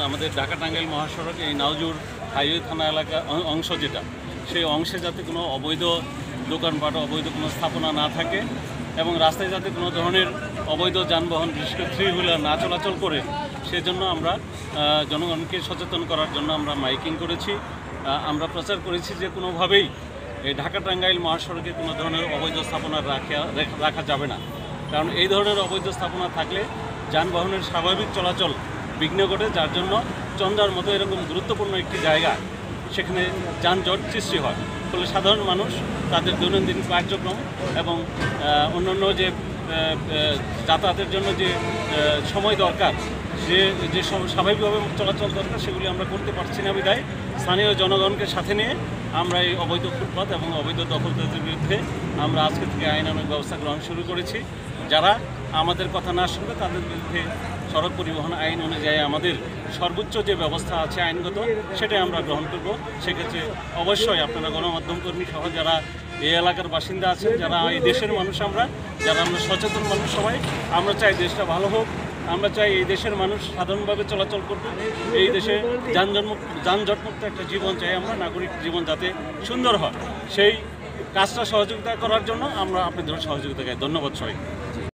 আমাদের ঢাকা টাঙ্গাইল মহাসড়ক এই নাওজুর হাইওয়ে থানা এলাকা অংশ যেটা, সেই অংশে যাতে কোনো অবৈধ দোকানপাট, অবৈধ কোনো স্থাপনা না থাকে এবং রাস্তায় যাতে কোনো ধরনের অবৈধ যানবাহন, বিশেষ করে থ্রি হুইলার না চলাচল করে, সেজন্য আমরা জনগণকে সচেতন করার জন্য আমরা মাইকিং করেছি। আমরা প্রচার করেছি যে কোনোভাবেই এই ঢাকা টাঙ্গাইল মহাসড়কে কোনো ধরনের অবৈধ স্থাপনা রাখা যাবে না। কারণ এই ধরনের অবৈধ স্থাপনা থাকলে যানবাহনের স্বাভাবিক চলাচল বিঘ্ন ঘটে, যার জন্য চন্দ্রার মতো এরকম গুরুত্বপূর্ণ একটি জায়গা সেখানে যানজট সৃষ্টি হয়। ফলে সাধারণ মানুষ তাদের দৈনন্দিন কার্যক্রম এবং অন্যান্য যে যাতায়াতের জন্য যে সময় দরকার, যে স্বাভাবিকভাবে চলাচল দরকার, সেগুলি আমরা করতে পারছি না বিধায় স্থানীয় জনগণকে সাথে নিয়ে আমরা এই অবৈধ ফুটপাত এবং অবৈধ দখলদারদের বিরুদ্ধে আমরা আজকে থেকে আইনানুগ ব্যবস্থা গ্রহণ শুরু করেছি। যারা আমাদের কথা না শুনবে তাদের বিরুদ্ধে সড়ক পরিবহন আইন অনুযায়ী আমাদের সর্বোচ্চ যে ব্যবস্থা আছে আইনগত, সেটাই আমরা গ্রহণ করব। সেক্ষেত্রে অবশ্যই আপনারা গণমাধ্যম কর্মী সহ যারা এই এলাকার বাসিন্দা আছেন, যারা এই দেশের মানুষ, যারা আমরা সচেতন মানুষ, সবাই আমরা চাই দেশটা ভালো হোক। আমরা চাই এই দেশের মানুষ সাধারণভাবে চলাচল করবে, এই দেশে যানজটমুক্ত একটা জীবন চাই আমরা, নাগরিক জীবন যাতে সুন্দর হয়, সেই কাজটা সহযোগিতা করার জন্য আমরা আপনাদের সহযোগিতা চাই। ধন্যবাদ সবাই।